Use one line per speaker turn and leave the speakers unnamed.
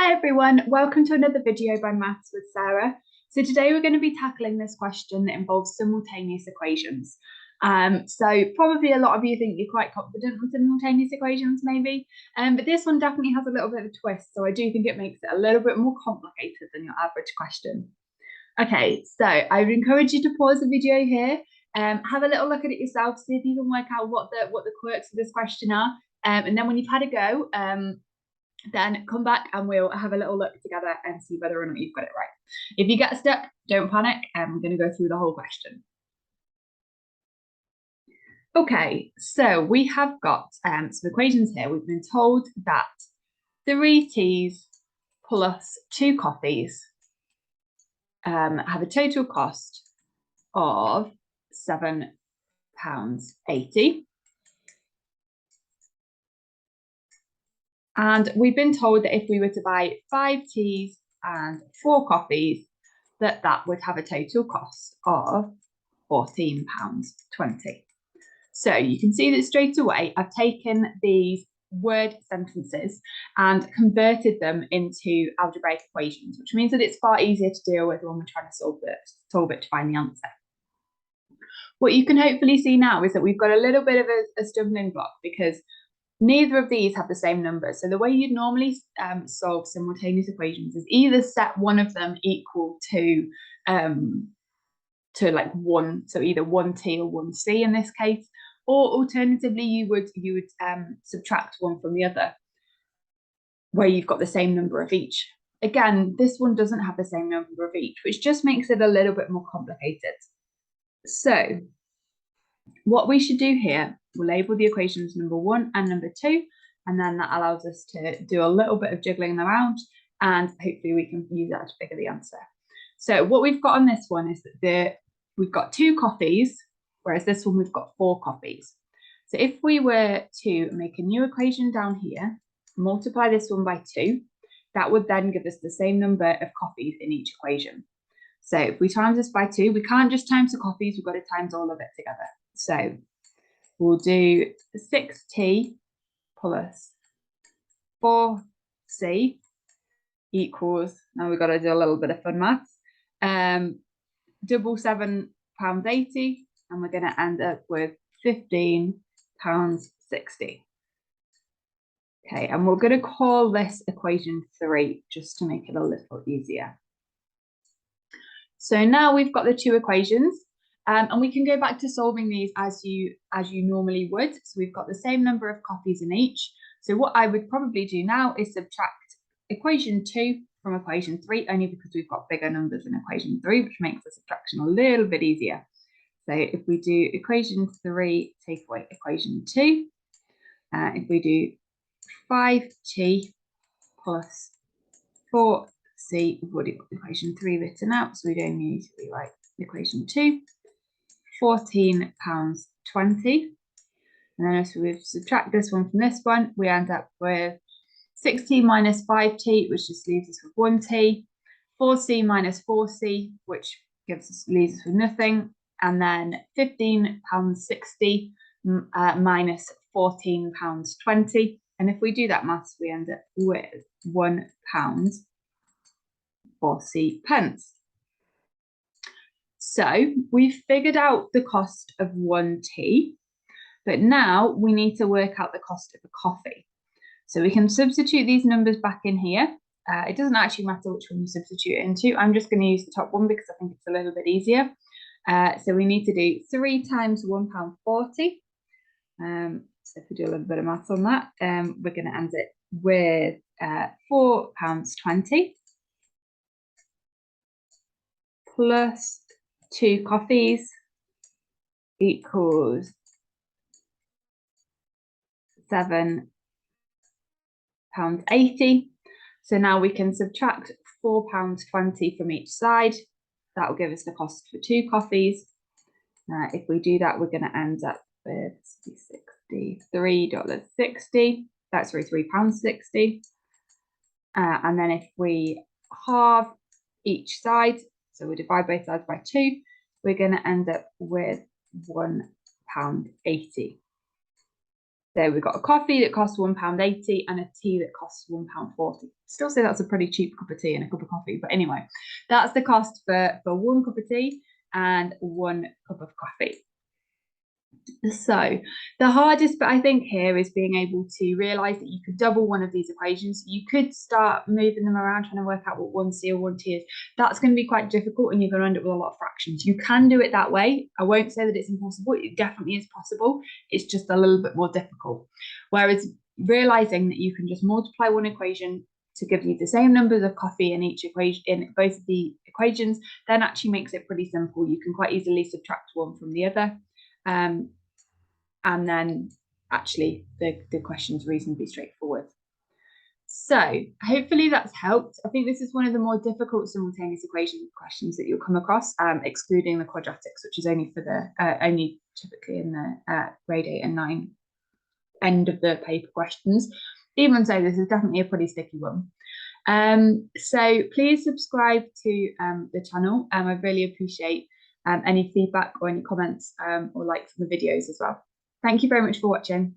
Hi everyone, welcome to another video by Maths with Sarah. So today we're going to be tackling this question that involves simultaneous equations. So probably a lot of you think you're quite confident with simultaneous equations maybe, but this one definitely has a little bit of a twist, so I do think it makes it a little bit more complicated than your average question. Okay, so I would encourage you to pause the video here, have a little look at it yourself, see if you can work out what the quirks of this question are, and then when you've had a go, then come back and we'll have a little look together and see whether or not you've got it right. If you get stuck, don't panic, and we're going to go through the whole question. Okay, so we have got some equations here. We've been told that 3 teas plus 2 coffees have a total cost of £7.80. And we've been told that if we were to buy 5 teas and 4 coffees, that would have a total cost of £14.20. So you can see that straight away I've taken these word sentences and converted them into algebraic equations, which means that it's far easier to deal with when we're trying to solve it to find the answer. What you can hopefully see now is that we've got a little bit of a stumbling block because neither of these have the same number. So the way you'd normally solve simultaneous equations is either set one of them equal to like 1, so either 1t or 1c in this case, or alternatively you would subtract one from the other, where you've got the same number of each. Again, this one doesn't have the same number of each, which just makes it a little bit more complicated. So what we should do here, we'll label the equations number 1 and number 2, and then that allows us to do a little bit of jiggling around, and hopefully we can use that to figure the answer. So what we've got on this one is that we've got 2 coffees, whereas this one we've got 4 coffees. So if we were to make a new equation down here, multiply this one by 2, that would then give us the same number of coffees in each equation. So if we times this by 2, we can't just times the coffees, we've got to times all of it together. So we'll do 6t plus 4c equals, now we've got to do a little bit of fun maths, double £7.80, and we're going to end up with £15.60. Okay, and we're going to call this equation 3 just to make it a little easier. So now we've got the 2 equations. And we can go back to solving these as you normally would. So we've got the same number of coffees in each. So what I would probably do now is subtract equation 2 from equation 3, only because we've got bigger numbers in equation 3, which makes the subtraction a little bit easier. So if we do equation 3, take away equation 2, if we do 5t plus 4c, we've already got equation 3 written out, so we don't need to rewrite equation 2. £14.20. And then if we subtract this one from this one, we end up with 6t minus 5t, which just leaves us with 1t, 4c minus 4c, which leaves us with nothing, and then £15.60 minus £14.20. And if we do that maths, we end up with £1.40. So we've figured out the cost of 1 tea, but now we need to work out the cost of a coffee. So we can substitute these numbers back in here. It doesn't actually matter which one you substitute it into. I'm just going to use the top one because I think it's a little bit easier. So we need to do 3 times £1.40. So if we do a little bit of maths on that, we're going to end it with £4.20 plus 2 coffees equals £7.80. So now we can subtract £4.20 from each side. That will give us the cost for 2 coffees. If we do that, we're going to end up with $63.60. That's £3.60. And then if we halve each side, so we divide both sides by 2, we're going to end up with £1.80. So we've got a coffee that costs £1.80 and a tea that costs £1.40. Still say that's a pretty cheap cup of tea and a cup of coffee, but anyway, that's the cost for one cup of tea and 1 cup of coffee. So the hardest bit I think here is being able to realise that you could double one of these equations. You could start moving them around, trying to work out what 1c or 1t is. That's going to be quite difficult and you're going to end up with a lot of fractions. You can do it that way. I won't say that it's impossible. It definitely is possible. It's just a little bit more difficult. Whereas realising that you can just multiply one equation to give you the same numbers of coffee in each equation, in both of the equations, then actually makes it pretty simple. You can quite easily subtract one from the other. And then actually the question's reasonably straightforward. So hopefully that's helped. I think this is one of the more difficult simultaneous equation questions that you'll come across, excluding the quadratics, which is only for the only typically in the grade 8 and 9 end of the paper questions. Even so, this is definitely a pretty sticky one. So please subscribe to the channel. I really appreciate any feedback or any comments or likes on the videos as well. Thank you very much for watching.